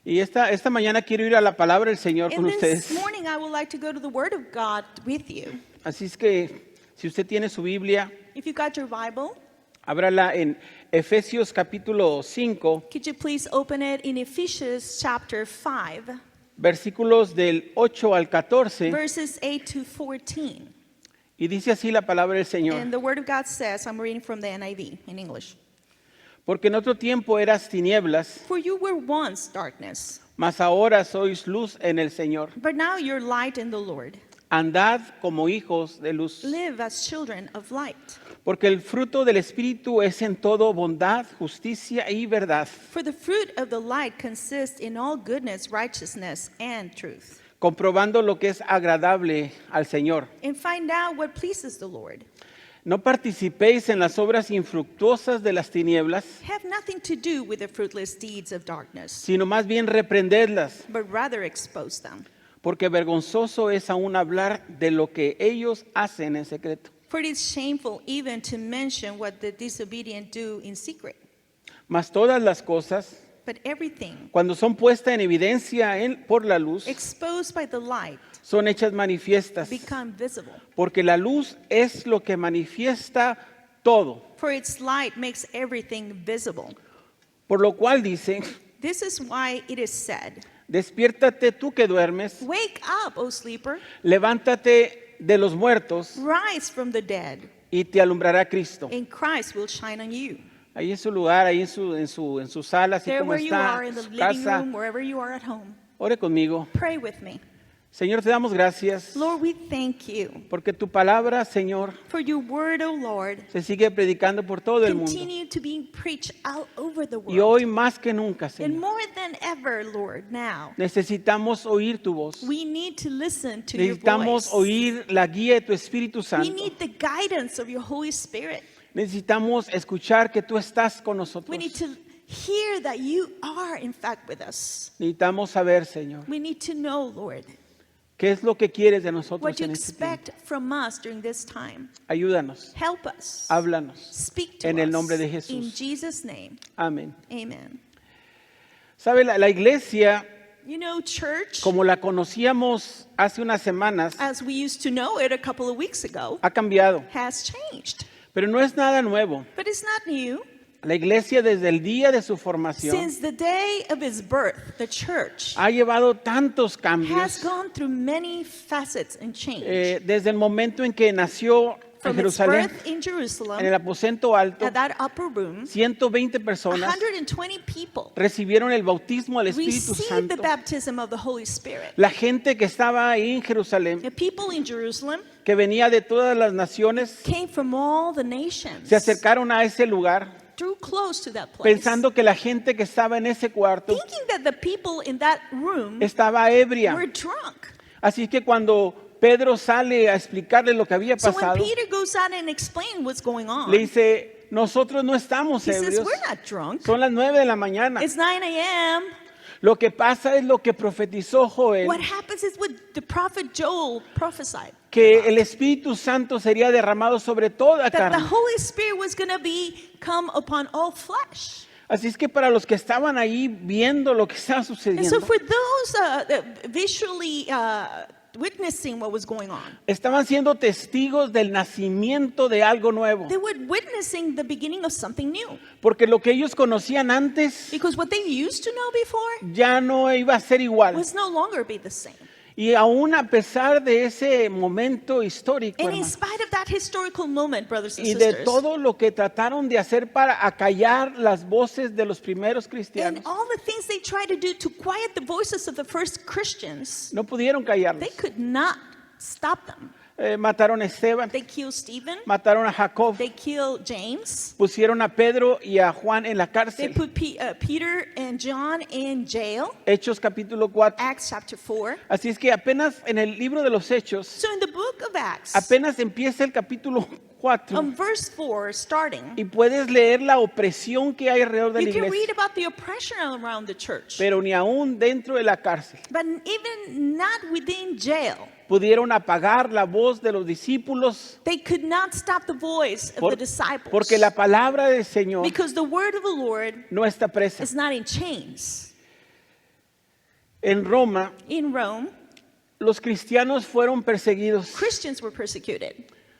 Y esta mañana quiero ir a la palabra del Señor And con this ustedes. morning I would like to go to the Word of God with you. Así es que si usted tiene su Biblia, If you got your Bible, ábrala en Efesios capítulo 5, could you please open it in Ephesians chapter 5, versículos del 8 al 14, verses 8 to 14. y dice así la palabra del Señor. And the Word of God says, I'm reading from the NIV in English. Porque en otro tiempo eras tinieblas, For you were once darkness, mas ahora sois luz en el Señor. but now you're light in the Lord. Andad como hijos de luz. Live as children of light. Porque el fruto del Espíritu es en todo bondad, justicia y verdad, For the fruit of the light consists in all goodness, righteousness, and truth. comprobando lo que es agradable al Señor. And find out what pleases the Lord. No participéis en las obras infructuosas de las tinieblas, Have nothing to do with the fruitless deeds of darkness, sino más bien reprendedlas, but rather expose them. porque vergonzoso es aún hablar de lo que ellos hacen en secreto. For it is shameful even to mention what the disobedient do in secret. Mas todas las cosas, But everything cuando son puestas en evidencia por la luz, exposed by the light son hechas manifiestas, become visible. porque la luz es lo que manifiesta todo. For its light makes everything visible. Por lo cual dice, This is why it is said, despiértate tú que duermes, wake up, O sleeper, levántate de los muertos rise from the dead, y te alumbrará Cristo. and Christ will shine on you. Ahí en su lugar, ahí en su sala, así There como where you está, are, in the su living casa. room, wherever you are at home, Ore conmigo. pray with me. Señor, te damos gracias Lord, we thank you porque tu palabra, Señor, for your word, O Lord, se sigue predicando por todo el mundo. continue to be preached all over the Y world. hoy más que nunca, And Señor, more than ever, Lord, now, necesitamos oír tu voz. we need to listen to your Necesitamos voice. oír la guía de tu Espíritu We Santo. need the guidance of your Holy Spirit. Necesitamos escuchar que tú estás con nosotros. We need to hear that you are, in fact, with us. Necesitamos saber, Señor, We need to know, Lord, qué es lo que quieres de nosotros what you en este tiempo. expect from us during this time. Ayúdanos, Help us. háblanos. Speak to En us. el nombre de In Jesús. Jesus' name, Amén. amen. Sabe, la iglesia, You know, church, como la conocíamos hace unas semanas, as we used to know it a couple of weeks ago, ha cambiado. has changed. Pero no es nada nuevo. But it's not new. La iglesia desde el día de su formación Since the day of his birth, the church ha llevado tantos has cambios gone through many facets and change. desde el momento en que nació en From its Jerusalén, birth in Jerusalem, en el aposento alto, at that upper room, 120 personas 120 people recibieron el bautismo del Espíritu received the Santo. baptism of the Holy Spirit. La gente que estaba ahí en Jerusalén, The people in Jerusalem que venía de todas las naciones, came from all the nations, se acercaron a ese lugar drew close to that place, pensando que la gente que estaba en ese cuarto thinking that the people in that room estaba ebria. were drunk. Así que cuando Pedro sale a explicarle lo que había So when pasado, Peter goes out and explains what's going on, le dice, nosotros no estamos he says, ebrios, we're not drunk. son las 9 de la mañana. It's 9 a.m. Lo que pasa es lo que profetizó Joel, What happens is what the prophet Joel prophesied, que el Espíritu Santo sería derramado sobre toda that the carne. Holy Spirit was going to come upon all flesh. Así es que para los que estaban ahí viendo lo que estaba And so sucediendo, for those visually witnessing what was going on, estaban siendo testigos del nacimiento de algo nuevo. they were witnessing the beginning of something new. Porque lo que ellos conocían antes Because what they used to know before ya no iba a ser igual. was no longer be the same. Y aún a pesar de ese momento histórico, And in hermano, spite of that historical moment, brothers and y de sisters, todo lo que trataron de hacer para acallar las voces de los primeros and cristianos, all the things they tried to do to quiet the voices of the first Christians, no pudieron they callarlos. could not stop them. Mataron a Esteban, They killed Stephen, mataron a Jacob, they killed James, pusieron a Pedro y a Juan en la they cárcel. put Peter and John in jail, Hechos capítulo 4. Acts chapter 4. Así es que apenas en el libro de los Hechos, So in the book of Acts, apenas empieza el capítulo 4 verse 4 starting, y puedes leer la opresión que hay alrededor de la you can read iglesia, about the oppression around the church. pero ni aún dentro de la cárcel But even not within jail, pudieron apagar la voz de los discípulos they could not stop the voice of the disciples. porque la palabra del Señor Because the word of the Lord no está presa. is not in chains. En Roma, In Rome, los cristianos fueron perseguidos. Christians were persecuted.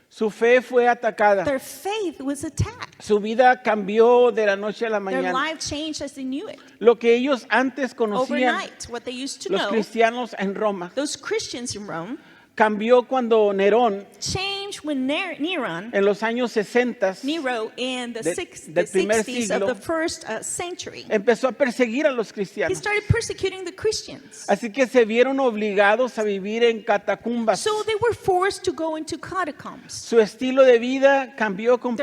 Su fe fue atacada. Their faith was attacked. Su vida cambió de la noche a la Their mañana. life changed as they knew it. Lo que ellos antes conocían, Overnight, what they used to los know, cristianos en Roma, those Christians in Rome, cambió cuando Nerón, changed when Neron, en los años 60, Nero in the del primer 60s of siglo, the first century, empezó a perseguir a los he cristianos. started persecuting the Christians. Así que se vieron obligados a vivir en catacumbas. So they were forced to go into catacombs. Su estilo de vida cambió Their whole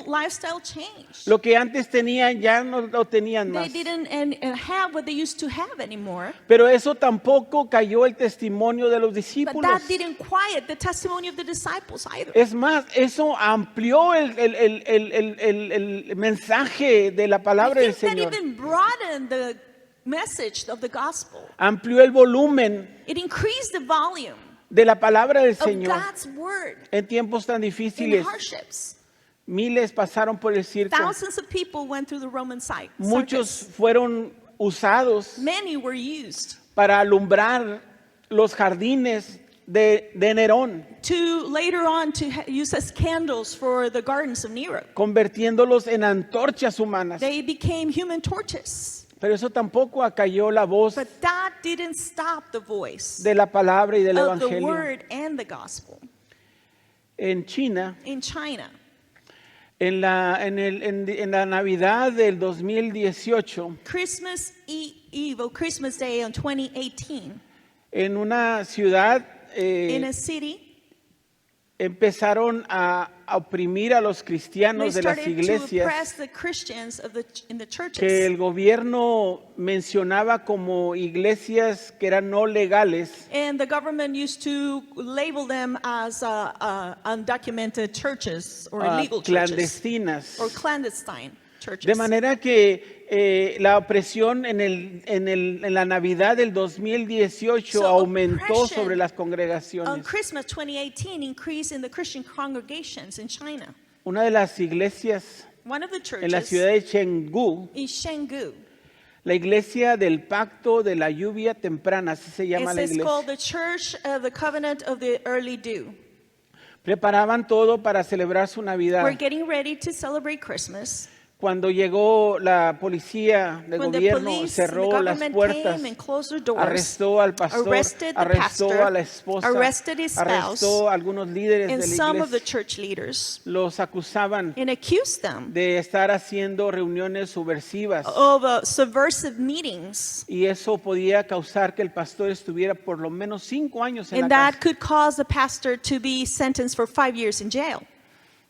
completamente. lifestyle changed. Lo que antes tenían ya no lo tenían They más. didn't have what they used to have anymore. Pero eso tampoco cayó el testimonio de los But discípulos. that didn't quiet the testimony of the disciples either. Es más, eso amplió el mensaje de la I palabra del think that Señor. even broadened the message of the gospel. Amplió el volumen It increased the volume de la palabra del of Señor. God's word En tiempos tan in difíciles, hardships. miles pasaron por el circo. Thousands of people went through the Roman Muchos circus. fueron usados Many were used para alumbrar los jardines de Nerón, to later on to use as candles for the gardens of Nero. convirtiéndolos en antorchas humanas. They became human torches. Pero eso tampoco acalló la voz But that didn't stop the voice de la palabra y del of the evangelio. word and the gospel. En China, In China, en la Navidad del 2018, Christmas Eve or Christmas Day on 2018, en una ciudad in a city, empezaron a oprimir a los they cristianos de las started to oppress iglesias the Christians in the que churches. el gobierno mencionaba como iglesias que eran no legales, And the government used to label them as undocumented churches or illegal churches clandestinas. or clandestine churches. De manera que la opresión en la Navidad del 2018 So aumentó oppression sobre las On congregaciones. Christmas 2018 increased in the Christian congregations in China. Una de las iglesias One of the en la churches ciudad de Chengdu, in Chengdu, la iglesia del pacto de la lluvia temprana, así se llama la it's called iglesia. the Church of the Covenant of the Early Dew. Preparaban todo para celebrar su We're Navidad. getting ready to celebrate Christmas. Cuando llegó la policía de When the gobierno, police and the cerró las government puertas, came and closed their doors, arrestó al pastor, arrested the arrestó pastor, a la esposa, arrested his spouse, arrestó a algunos líderes and de la some of the iglesia. church leaders, Los acusaban and accused them de estar haciendo reuniones subversivas of subversive meetings. y eso podía causar que el pastor estuviera por lo menos 5 años en la And that cárcel. could cause the pastor to be sentenced for 5 years in jail.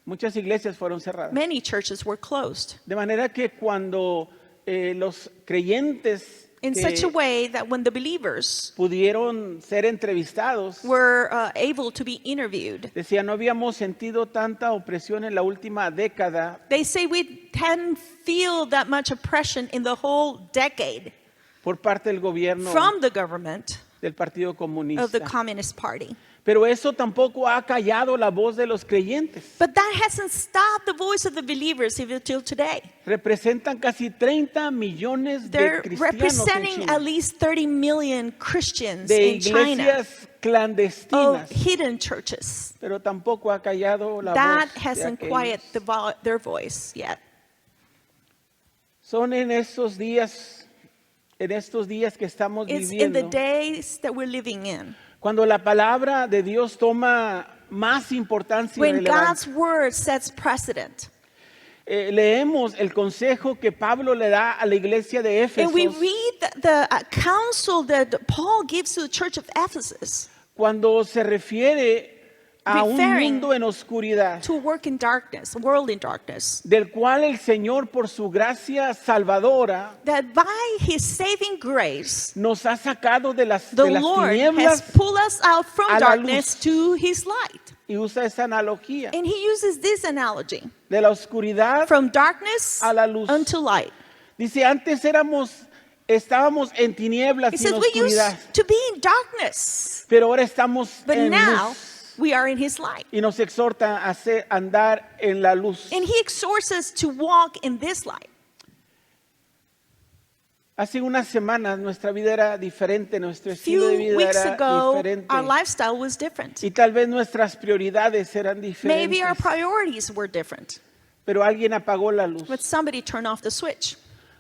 Muchas iglesias fueron cerradas. Many churches were closed De manera que cuando los creyentes in que such a way that when the believers pudieron ser entrevistados, were able to be interviewed, decían, no habíamos sentido tanta opresión en la última década they say we didn't feel that much oppression in the whole decade por parte del gobierno from the government del Partido of the Comunista. Communist Party. Pero eso tampoco ha callado la voz de los creyentes. But that hasn't stopped the voice of the believers even till today. Representan casi 30 millones de They're cristianos en representing China, at least 30 million Christians de in China iglesias of clandestinas. hidden churches. Pero tampoco ha callado la That voz de hasn't aquellos. quieted their voice yet. Son en estos días que estamos It's in the viviendo, days that we're living in. cuando la palabra de Dios toma más importancia y When relevancia. God's word sets precedent. Leemos el consejo que Pablo le da a la iglesia de Éfeso And we read the counsel that Paul gives to the church of Ephesus cuando se refiere a un Referring mundo en oscuridad, to work in darkness, a world in darkness. del cual el Señor por su gracia salvadora That by his saving grace, nos ha sacado de las the Lord has tinieblas, pulled us out from a la darkness luz. to his light. y usa esa analogía, And he uses this analogy de la oscuridad from darkness a la luz. unto light. Dice, antes estábamos en tinieblas He y en says we used oscuridad, to be in darkness, pero ahora estamos but en now luz. we are in his light. Y nos exhorta a andar en la luz. And he exhorts us to walk in this light. Hace unas semanas nuestra vida era diferente, nuestro estilo de Few vida weeks era ago, diferente. our lifestyle was different. Y tal vez nuestras prioridades eran Maybe our diferentes. priorities were different. Pero alguien apagó la luz. But somebody turned off the switch.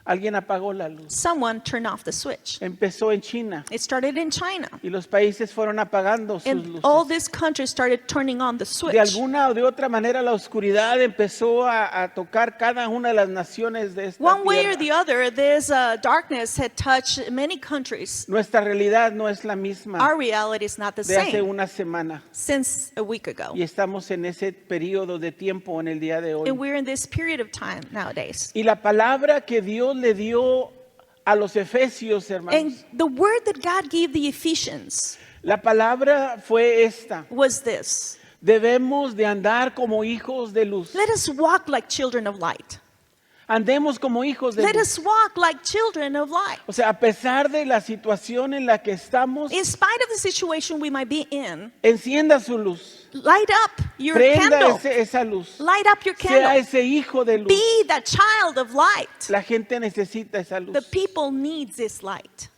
Alguien apagó la luz. Someone turned off the switch. Empezó en China It started in China. y los países fueron apagando sus And all luces. these countries started turning on the switch. De alguna o de otra manera la oscuridad empezó a tocar cada una de las naciones de esta One way or the tierra. other, this darkness had touched many countries. Nuestra realidad no es la misma Our reality is not the de hace same una semana since a week ago. y estamos en ese periodo de tiempo en el día de hoy. And we're in this period of time nowadays. Y la palabra que Dios le dio a los efesios, hermanos, And the word that God gave the Ephesians la palabra fue esta: was this: debemos de andar como hijos de luz. let us walk like children of light. Andemos como hijos de Let luz. us walk like children of light. O sea, a pesar de la situación en la que estamos, In spite of the situation we might be in, encienda su luz. light up your Prenda candle. esa luz. Light up your Sea candle. ese hijo de luz. Be that child of light. La gente necesita esa luz. The people need this light.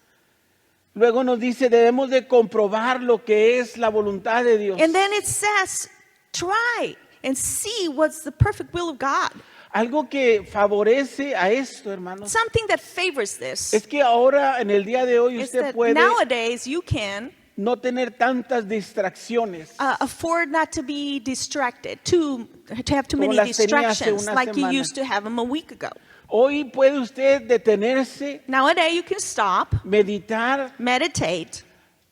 Luego nos dice, debemos de comprobar lo que es la voluntad de Dios. And then it says, try and see what's the perfect will of God. Algo que favorece a esto, hermanos, Something that favors this es que ahora en el día de hoy is usted that puede nowadays you can no tener tantas distracciones afford not to be distracted, to have too Como many las tenía hace distractions una like you semana. used to have them a week ago. Hoy puede usted detenerse, Nowadays you can stop, meditar, meditate,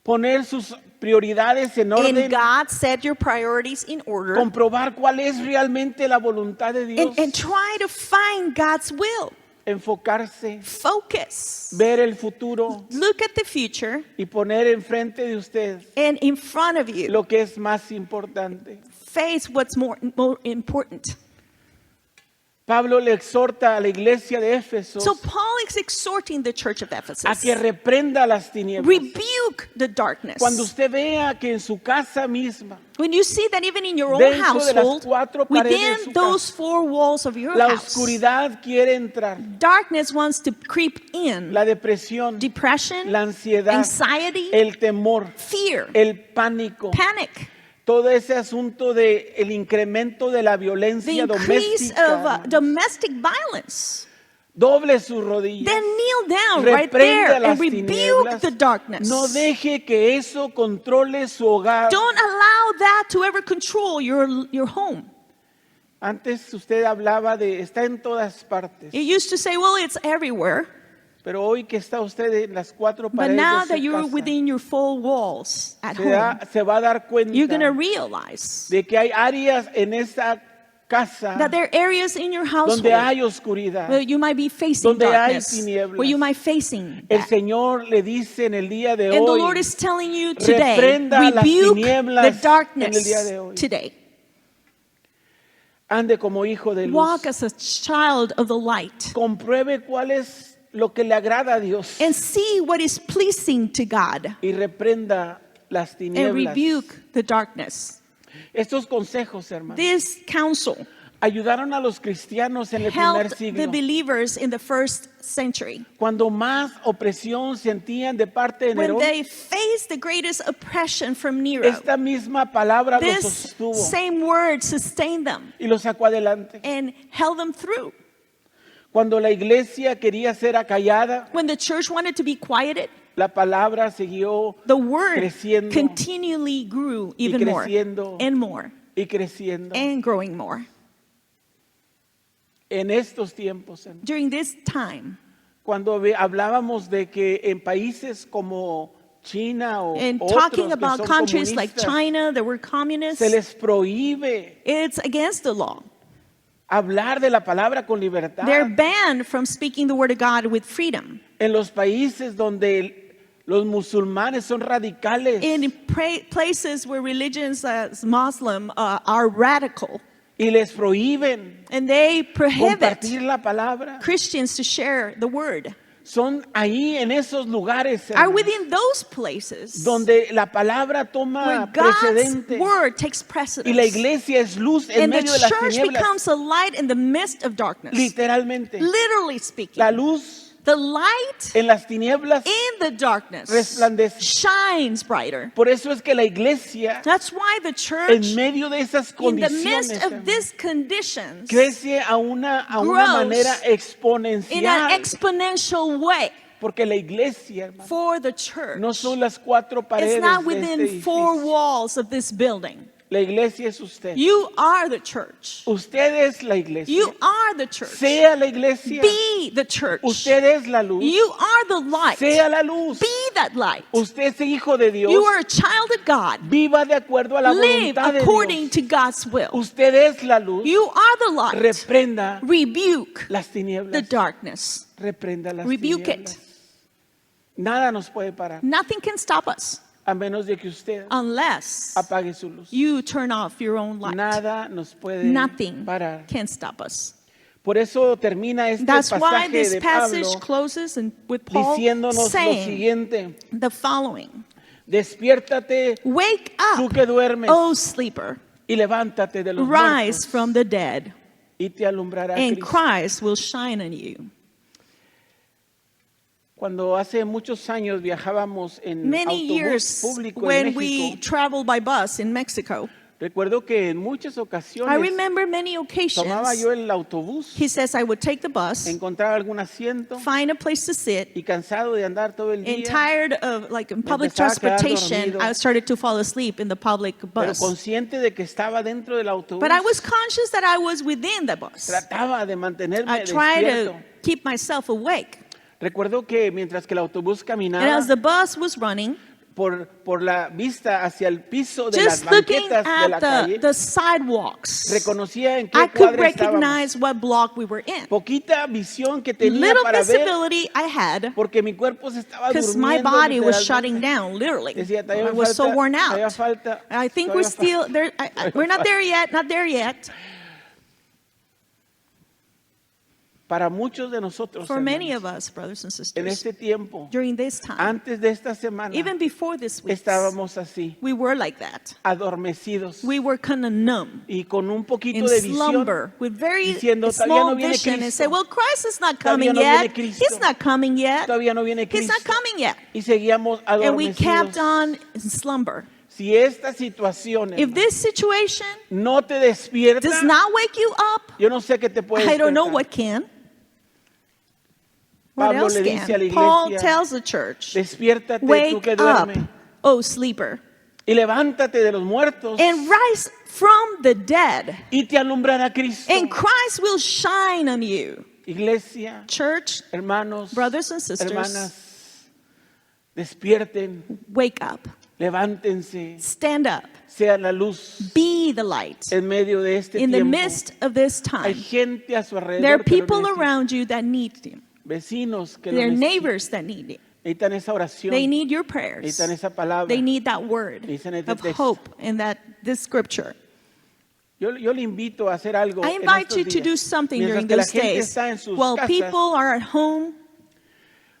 poner sus prioridades en orden, and God set your priorities in order, comprobar cuál es realmente la voluntad de Dios, and try to find God's will. enfocarse, Focus. ver el futuro Look at the future y poner enfrente de usted and in front of you. lo que es más importante. Face what's more important. Pablo le exhorta a la iglesia de Éfeso So Paul is exhorting the church of a Ephesus. que reprenda las tinieblas. Rebuke the darkness. Cuando usted vea que en su casa misma When you see that even in your own Dentro de las household, cuatro paredes de within su those casa, four walls of your la house, oscuridad quiere entrar, darkness wants to creep in. la depresión, Depression, la ansiedad, anxiety, el temor, fear, el pánico, panic, todo ese asunto de el incremento de la the violencia increase doméstica. of domestic violence. Doble sus rodillas. Then kneel down right Reprenda there las and rebuke tinieblas. the darkness. No deje que eso controle su hogar. Don't allow that to ever control your home. Antes usted hablaba de está en todas partes, You used to say, well, it's everywhere. pero hoy que está usted en las cuatro But paredes now de that su you're casa, within your four walls at home, se va a dar you're going to cuenta realize de que hay áreas en esa casa that there are areas in your household donde hay oscuridad. where you might be facing Donde hay darkness, tinieblas. where you might facing El that. Señor le dice en el día de And the hoy, Lord is telling you today, reprenda las rebuke tinieblas the en el día de darkness hoy. today. ande como hijo de luz. Walk as a child of the light Compruebe cuál es lo que le agrada a Dios and see what is pleasing to God y reprenda las and tinieblas. rebuke the darkness. Estos consejos, hermanos, This counsel ayudaron a los cristianos en el primer helped the siglo. believers in the first century Cuando más opresión sentían de parte de when Nerón, they faced the greatest oppression from Nero. esta misma palabra los This sostuvo same word sustained them y los sacó adelante. and held them through. Cuando la iglesia quería ser acallada, When the church wanted to be quieted, la palabra siguió the word creciendo continually grew even more creciendo and more y creciendo. and growing more. En estos tiempos, hermanos, During this time, cuando hablábamos de que en países como China o and otros talking que about son countries like comunistas, China that were communists, se les prohíbe it's against the law. hablar de la palabra con libertad. They're banned from speaking the word of God with freedom. En los países donde los musulmanes son radicales In places where religions as Muslim are radical, y les prohíben and they prohibit compartir la palabra, Christians to share the word, son ahí en esos lugares, are hermanos, within those places donde la palabra where toma God's precedente word takes y la precedence. iglesia es luz en And the medio de las church tinieblas, becomes a light in the midst of darkness. literalmente. Literally speaking. La luz The light en las tinieblas in the darkness resplandece. shines brighter. Por eso es que la iglesia, That's why the church, en medio de esas in the condiciones, midst of hermano, these conditions, crece a una grows manera in an exponencial. exponential way. Porque la iglesia, hermano, For the church, no son las cuatro it's paredes not de este within four edificio. walls of this building. La iglesia es usted. You are the church. Usted es la iglesia. You are the church. Sea la iglesia. Be the church. Usted es la luz. You are the light. Sea la luz. Be that light. Usted es hijo de Dios. You are a child of God. Viva de acuerdo a la Live voluntad de according Dios. to God's will. Usted es la luz. You are the light. Reprenda Rebuke las the tinieblas. darkness. Reprenda las Rebuke tinieblas. it. Nada nos puede parar Nothing can stop us a menos de que usted unless apague su luz. you turn off your own light. Nada nos puede Nothing parar. can stop us. Por eso termina este That's why pasaje this de passage Pablo closes with Paul diciéndonos lo saying siguiente: the following. despiértate Wake tú up, que duermes O sleeper, y levántate de los rise muertos from the dead, y te alumbrará and Cristo. Christ will shine on you. Cuando hace muchos años viajábamos en Many autobús years público en when we México, traveled by bus in Mexico, recuerdo que en muchas I ocasiones remember many tomaba occasions, yo el autobús, he says I would take the bus, encontraba algún asiento find a place to sit, y cansado de andar todo el and día, tired of like in public empezaba a quedar transportation, dormido. I started to fall asleep in the public pero bus. consciente de que estaba dentro del autobús, But I was conscious that I was within the bus. trataba de mantenerme I tried despierto. to keep myself awake. Recuerdo que mientras que el autobús And caminaba as the bus was running, por la vista hacia el piso de just las looking banquetas de la at calle, the sidewalks, reconocía en I qué could cuadra estábamos. recognize what block we were in. Poquita visión que tenía Little para ver, visibility I had porque mi cuerpo se estaba because my durmiendo body was literalmente. shutting down, literally. Decía, I "Todavía was so falta, worn todavía out. falta, I think todavía we're falta". still there. We're not there yet, not there yet. Para muchos de nosotros, For many hermanos, of us, brothers and en sisters, este tiempo, during this time, antes de esta semana, even before this week, estábamos así, we were like that. adormecidos We were kind of numb, y con un poquito in de visión, slumber, with very diciendo, "Todavía small no viene vision, and Cristo. say, well, Christ is not Todavía coming no viene yet. Cristo. He's not coming yet. todavía no viene He's Cristo. not coming yet. Y seguíamos And we kept adormecidos. on in slumber. Si esta situación, If hermano, this situation no te despierta, does not wake you up, yo no sé qué te puede I don't know despertar. what can. What Pablo else le dice a la can? Paul iglesia, tells the church, despiértate tú wake que up, duermes O sleeper, y levántate de los muertos and rise from the dead, y te alumbrará Cristo. and Christ will shine on you. Iglesia, Church, hermanos, brothers and sisters, hermanas, despierten, wake up, levántense, stand up, sea la luz be the light. en medio de este In the tiempo. midst of this Hay time, gente a su alrededor there are que lo people necesita. around you that need Him. Vecinos que lo There are necesitan. neighbors that need it. Necesitan esa oración, They need your prayers. necesitan esa palabra. They need that word Necesitan este of texto. hope and this scripture. Yo le invito a hacer algo I en invite estos you to días. do something Mientras during que la those gente days. está en sus While casas, people are at home,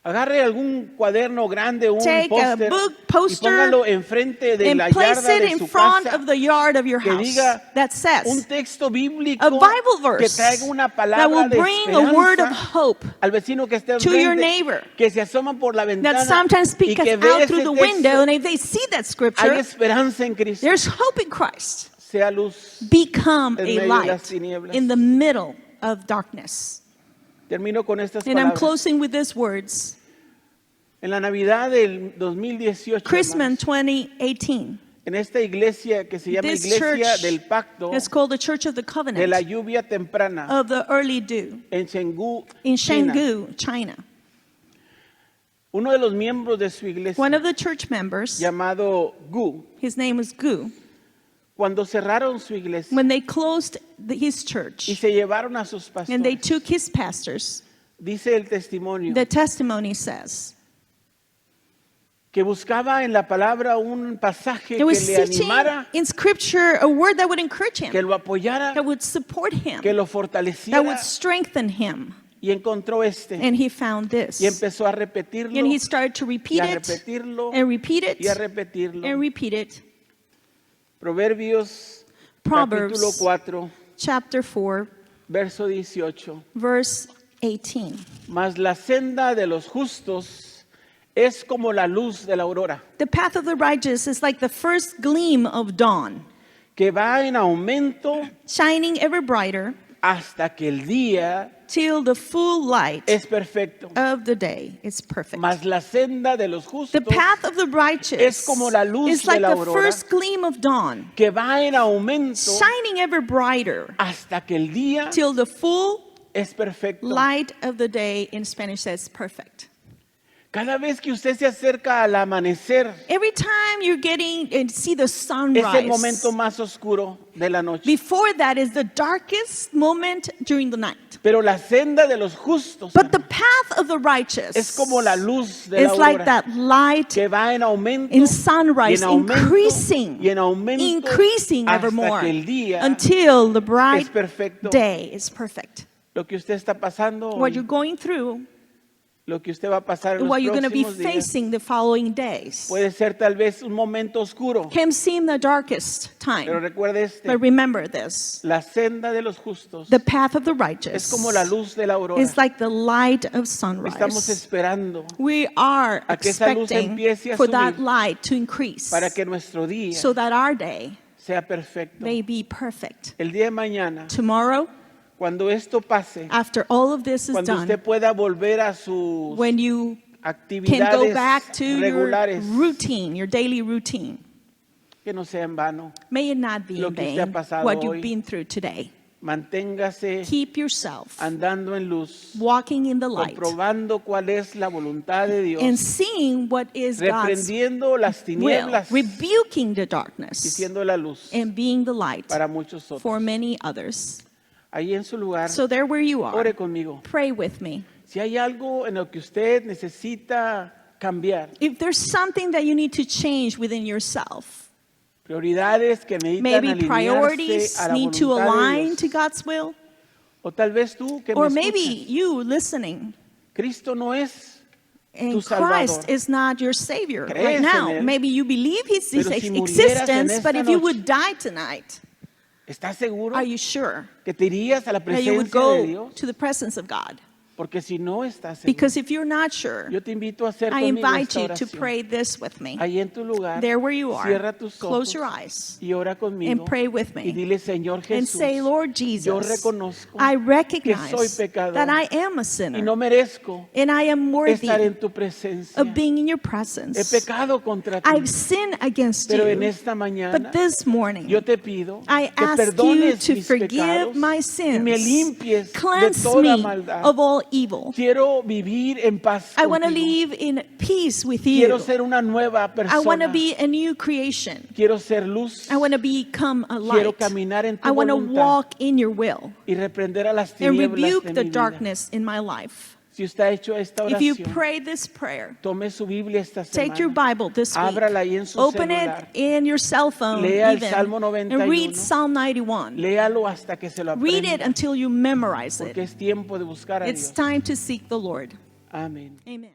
agarre algún cuaderno grande, un take a póster book y poster póngalo enfrente de and la place yarda it de in su front casa. of the yard of your Que house diga that un says texto bíblico a Bible que verse traiga una that palabra will de bring a word of esperanza hope al vecino que esté to your enfrente, neighbor que se asoma por la ventana that sometimes y speaks que ve out ese through the texto. window, and if they see that Hay scripture, esperanza en Cristo. there's hope in Christ. Sea luz. Become En a medio de las light tinieblas. in the middle of darkness. Termino con estas And I'm palabras. closing with these words. En la Navidad del 2018, Christmas hermanos, 2018. en esta iglesia que se llama This Iglesia church del Pacto is called the Church of the de Covenant la Lluvia Temprana of the Early Dew en Chengdu, in China. Chengdu, China. Uno de los miembros de su iglesia, One of the church members, llamado Gu, his name was Gu, cuando cerraron su iglesia when they closed his y church se llevaron a sus and they pastores, took his pastors, dice el testimonio, the testimony says, que buscaba en la palabra un pasaje he que was le seeking animara, in scripture a word that would encourage que him, lo apoyara, that would support him, que lo that fortaleciera, would strengthen him. y encontró este And he found this. y empezó a repetirlo And he started to y repeat a it repetirlo and repeat it y a repetirlo. and repeat it. Proverbios Proverbs capítulo 4, chapter 4, verso 18. verse 18. Mas la senda de los justos es como la luz de la aurora, The path of the righteous is like the first gleam of dawn, que va en aumento shining ever brighter hasta que el día till the full light es perfecto. of the day is perfect. Mas la senda de los The justos path of the righteous es como la luz is like de la the aurora, first gleam of dawn, que va en aumento shining ever brighter hasta que el día till the full es perfecto. light of the day, in Spanish says perfect. Cada vez que usted se acerca al amanecer, Every time you're getting and see the es el sunrise, momento más oscuro de la noche. before that is the darkest moment during the night. Pero la senda de los justos But the path of the righteous es como la luz de la is like aurora, that light que va en aumento in y sunrise, en aumento increasing, y en aumento increasing hasta evermore que el día until the bright es perfecto. day is perfect. Lo que usted está pasando What hoy, you're going through, lo que usted va a pasar en los what you're going to be próximos días, facing the following days, puede ser tal vez un momento oscuro, can seem the darkest pero time. recuerde este, But remember this, la senda de los justos the path of the es righteous como la luz de la aurora. is like the light of Estamos sunrise. esperando We are a que esa luz expecting empiece a for that subir light to increase para que nuestro día so that our day sea perfecto. may be perfect. El día de mañana, Tomorrow, cuando esto pase, after all of this is cuando done, usted pueda volver a sus when you can actividades go back to your regulares, routine, your daily routine, que no sea en vano. may it not be Lo in que usted ha vain pasado what hoy. you've been through today. Manténgase Keep yourself andando en luz, walking in the light comprobando cuál es la voluntad de Dios, and seeing what is God's reprendiendo las will, tinieblas rebuking the y darkness siendo la luz and being the light para muchos for otros. many others. Ahí en su lugar, So there where you ore are, conmigo. pray with me. Si hay algo en lo que usted necesita cambiar, If there's something that you need to change within yourself, prioridades que necesitan maybe alinearse priorities a la need to voluntad de align Dios. to God's will, O tal vez tú que me or maybe escuchas, you listening Cristo no es tu and Salvador. Christ is not your Savior Crees right en now. él, Maybe you believe His pero si murieras en existence, but esta if you noche, would die tonight, ¿Estás seguro are you sure que te irías a la that you would presencia de go Dios? to the presence of God? Porque si no estás seguro, Because if you're not sure, yo te invito a hacer I conmigo invite esta you to oración. pray this with me. Ahí en tu lugar, There where you cierra are, tus close ojos your eyes y ora conmigo and pray with y me. dile, Señor And Jesús, say, Lord yo Jesus, reconozco I que soy recognize pecador that I am a y sinner no merezco and I am worthy estar en tu presencia. of being in your He presence. pecado contra ti, I've sinned against pero en you, esta mañana but this morning yo te pido I que ask you perdones to mis forgive pecados my y me sins, limpies de cleanse toda me maldad. of all evil. Quiero vivir en paz I want to contigo. live in peace with Quiero you. ser una nueva I want to persona. be a new creation. Quiero ser luz I want to become a Quiero light. caminar en tu I want to voluntad walk in your will y reprender a las and tinieblas rebuke de the mi vida. darkness in my life. Si usted ha hecho esta If you oración, pray this prayer, tome su Biblia esta take your semana. Bible this week, Ábrala ahí en su open celular. it in your cell phone Lea el even, Salmo and 91. read Psalm 91. Léalo hasta que se lo Read it aprenda, until you memorize porque it. es tiempo de buscar a It's Dios. time to seek the Lord. Amén. Amen.